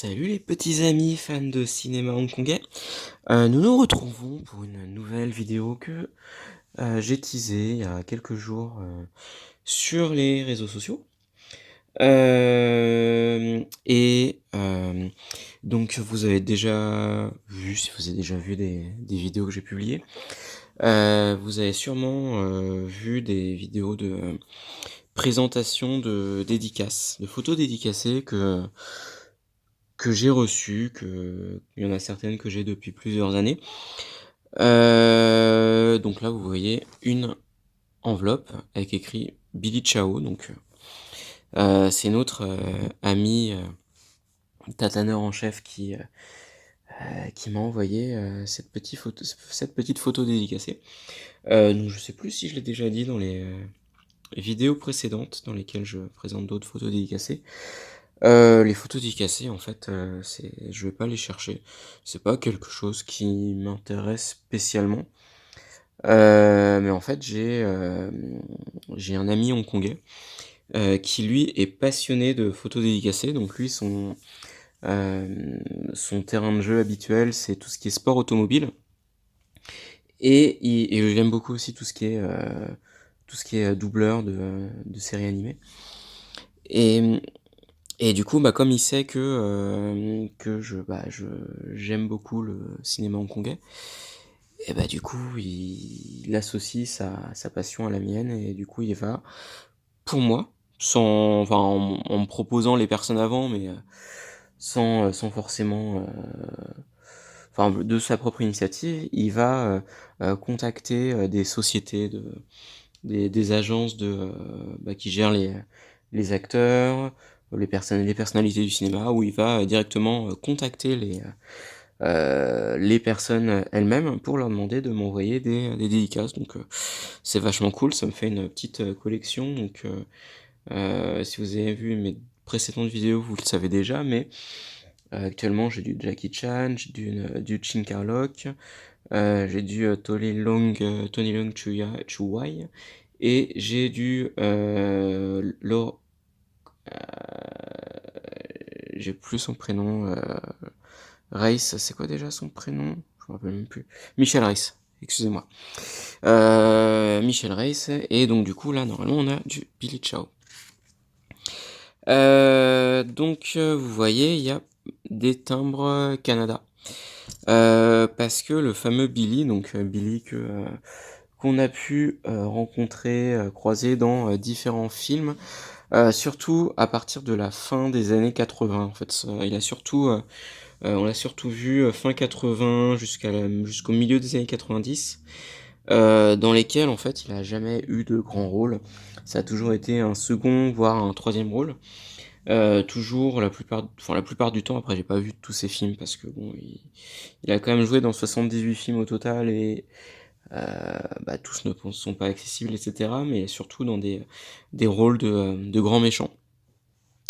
Salut les petits amis fans de cinéma hongkongais. Nous nous retrouvons pour une nouvelle vidéo que j'ai teasée il y a quelques jours sur les réseaux sociaux. Donc vous avez déjà vu, si vous avez déjà vu des vidéos que j'ai publiées, vous avez sûrement vu des vidéos de présentation de dédicaces, de photos dédicacées que j'ai reçues, il y en a certaines que j'ai depuis plusieurs années. Donc là, vous voyez une enveloppe avec écrit Billy Chao. Donc, c'est notre ami tataneur en chef qui m'a envoyé cette petite photo dédicacée. Donc, je sais plus si je l'ai déjà dit dans les vidéos précédentes dans lesquelles je présente d'autres photos dédicacées. Les photos dédicacées, en fait, je vais pas les chercher. C'est pas quelque chose qui m'intéresse spécialement. Mais en fait, j'ai un ami hongkongais qui lui est passionné de photos dédicacées. Donc lui, son terrain de jeu habituel, c'est tout ce qui est sport automobile. Et j'aime beaucoup aussi tout ce qui est doubleur de séries animées. Et, et du coup, bah, comme il sait que j'aime beaucoup le cinéma hongkongais, et bah du coup, il associe sa passion à la mienne, et du coup, il va, pour moi, en me proposant les personnes avant, mais sans forcément, de sa propre initiative, il va contacter des sociétés, des agences qui gèrent les acteurs, les personnalités du cinéma, où il va directement contacter les personnes elles-mêmes pour leur demander de m'envoyer des dédicaces. Donc c'est vachement cool, ça me fait une petite collection. Donc si vous avez vu mes précédentes vidéos, vous le savez déjà, mais actuellement j'ai du Jackie Chan, j'ai du Chin Carlock, j'ai du Tony Leung Chuai, et j'ai du j'ai plus son prénom. Rice, c'est quoi déjà son prénom? Je me rappelle même plus. Michel Rice, excusez-moi. Michel Rice, et donc du coup là normalement on a du Billy Chao. Vous voyez, il y a des timbres Canada. Parce que le fameux Billy, donc Billy qu'on a pu rencontrer, croiser dans différents films, surtout à partir de la fin des années 80. En fait, on l'a surtout vu fin 80 jusqu'au milieu des années 90, dans lesquels en fait il a jamais eu de grand rôle. Ça a toujours été un second, voire un troisième rôle. Toujours la plupart du temps. Après, j'ai pas vu tous ses films parce que bon, il a quand même joué dans 78 films au total, et tous ne sont pas accessibles, etc. Mais surtout dans des rôles de grands méchants.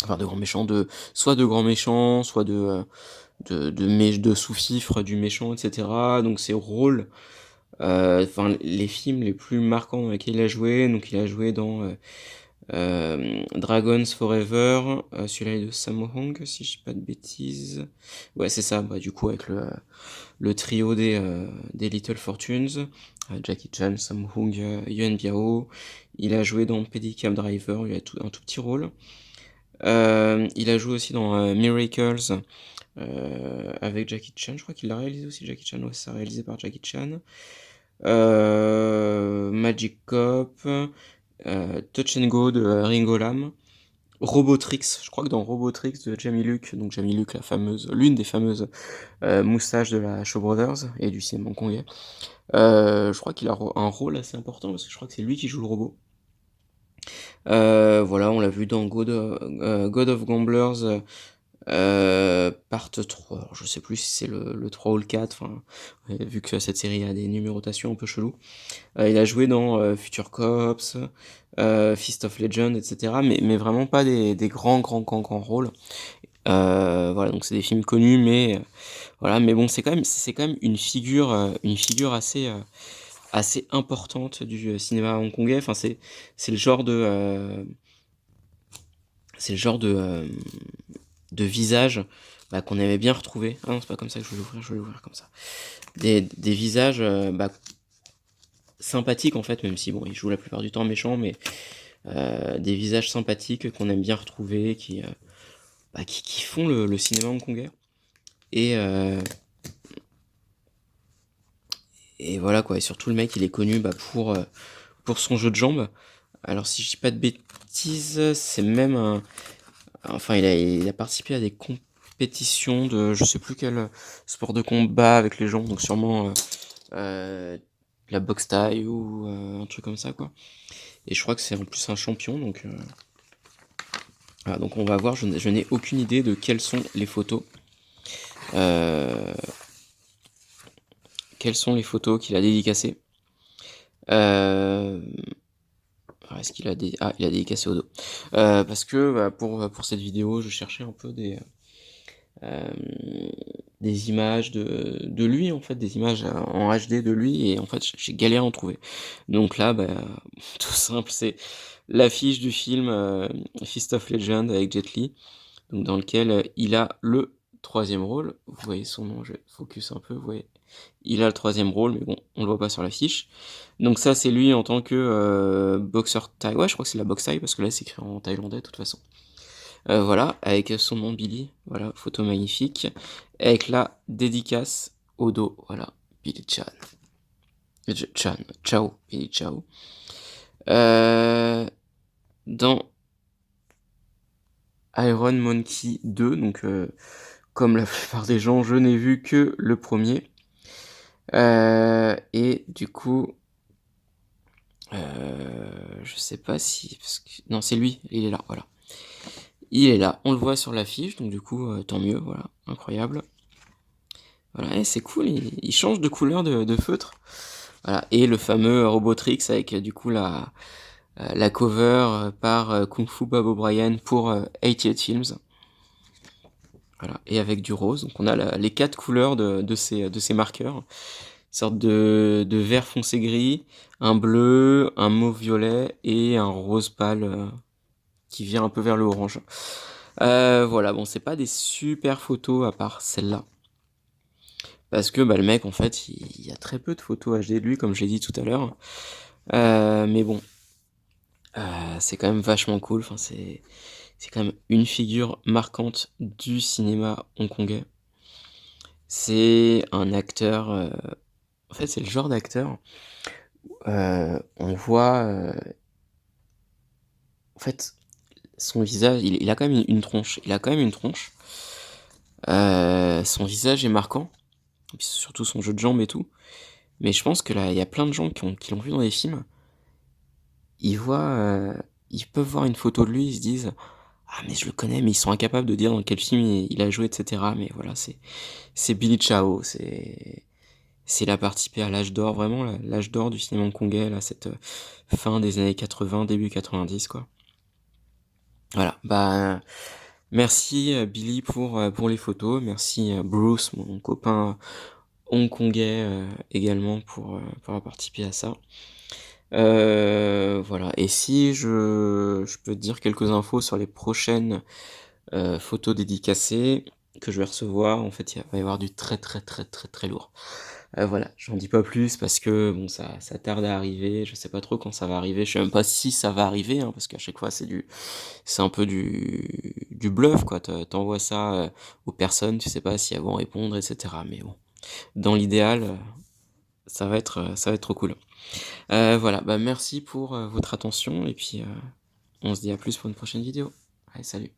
Enfin, de grands méchants, soit de grands méchants, soit de sous-fifres du méchant, etc. Donc ces rôles, les films les plus marquants dans lesquels il a joué, donc il a joué dans Dragons Forever, celui-là est de Sammo Hung, si je dis pas de bêtises. Ouais, c'est ça, bah du coup avec le trio des Little Fortunes, Jackie Chan, Sammo Hung, Yuen Biao. Il a joué dans Pedicab Driver, il a un tout petit rôle. Il a joué aussi dans Miracles, avec Jackie Chan. Je crois qu'il l'a réalisé aussi, Jackie Chan. Ouais, c'est réalisé par Jackie Chan. Magic Cop, Touch and Go de Ringo Lam. Robotrix, je crois que dans Robotrix de Jamie Luke, donc Jamie Luke, l'une des fameuses moustaches de la Shaw Brothers et du cinéma hongkongais. Je crois qu'il a un rôle assez important parce que je crois que c'est lui qui joue le robot. Voilà, on l'a vu dans God of Gamblers, part 3. Alors, je sais plus si c'est le 3 ou le 4, enfin, vu que cette série a des numérotations un peu cheloues. Il a joué dans Future Cops, Fist of Legend, etc. Mais vraiment pas des grands, grands, grands, grands rôles. Voilà, donc c'est des films connus, mais voilà, mais bon, c'est quand même une figure assez importante du cinéma hongkongais. Enfin, c'est le genre de de visages qu'on aimait bien retrouver. Ah non, c'est pas comme ça que je vais l'ouvrir comme ça. Des visages sympathiques en fait, même si bon, ils jouent la plupart du temps méchants, mais des visages sympathiques qu'on aime bien retrouver, qui font le cinéma hongkongais. Et, euh, et voilà quoi, et surtout le mec il est connu pour son jeu de jambes. Alors si je dis pas de bêtises, c'est même un... Enfin il a participé à des compétitions de je sais plus quel sport de combat avec les jambes, donc sûrement la boxe thaï ou un truc comme ça quoi. Et je crois que c'est en plus un champion, donc... Voilà, donc on va voir, je n'ai aucune idée de quelles sont les photos. Euh, Quelles sont les photos qu'il a dédicacées. Euh, Est-ce qu'il a il a dédicacé au dos. Parce que pour cette vidéo, je cherchais un peu euh, des images de lui, en fait, des images en HD de lui, et en fait, j'ai galéré à en trouver. Donc là, tout simple, c'est l'affiche du film Fist of Legend avec Jet Li, donc dans lequel il a le troisième rôle. Vous voyez son nom, je focus un peu, vous voyez. Il a le troisième rôle, mais bon, on le voit pas sur l'affiche. Donc ça, c'est lui en tant que boxeur thaï. Ouais, je crois que c'est la boxe thaï, parce que là, c'est écrit en thaïlandais, de toute façon. Voilà, avec son nom Billy, voilà, photo magnifique, avec la dédicace au dos, voilà, Billy Chan. Chan, ciao, Billy ciao. Dans Iron Monkey 2, donc comme la plupart des gens, je n'ai vu que le premier. Et du coup, je sais pas si... Non, c'est lui, il est là, voilà. Il est là, on le voit sur l'affiche, donc du coup, tant mieux, voilà, incroyable. Voilà, et c'est cool, il change de couleur de feutre. Voilà, et le fameux Robotrix avec du coup la cover par Kung Fu Bob O'Brien pour 88 Films. Voilà, et avec du rose, donc on a les 4 couleurs de ces marqueurs. Une sorte de vert foncé gris, un bleu, un mauve violet et un rose pâle qui vient un peu vers le orange. Voilà, bon, c'est pas des super photos à part celle-là. Parce que le mec, en fait, il y a très peu de photos HD de lui, comme je l'ai dit tout à l'heure. Mais bon, c'est quand même vachement cool. Enfin, c'est quand même une figure marquante du cinéma hongkongais. C'est un acteur. En fait, c'est le genre d'acteur. On voit. En fait, son visage, il a quand même une tronche. Il a quand même une tronche. Son visage est marquant. Et puis surtout son jeu de jambes et tout. Mais je pense que là, il y a plein de gens qui l'ont vu dans des films. Ils voient, ils peuvent voir une photo de lui, ils se disent ah mais je le connais, mais ils sont incapables de dire dans quel film il a joué, etc. Mais voilà, c'est Billy Chao, c'est il a participé à l'âge d'or, vraiment l'âge d'or du cinéma hongkongais, là, cette fin des années 80, début 90, quoi. Voilà, merci Billy pour les photos, merci Bruce, mon copain hongkongais également pour avoir participé à ça. Voilà, et si je peux te dire quelques infos sur les prochaines photos dédicacées que je vais recevoir, en fait il va y avoir du très très très très très lourd. Voilà, j'en dis pas plus parce que bon ça tarde à arriver, je sais pas trop quand ça va arriver, je sais même pas si ça va arriver, hein, parce qu'à chaque fois c'est un peu du bluff quoi, t'envoies ça aux personnes, tu sais pas si elles vont répondre, etc. Mais bon, dans l'idéal, ça va être trop cool. Voilà, merci pour votre attention et puis on se dit à plus pour une prochaine vidéo. Allez, salut.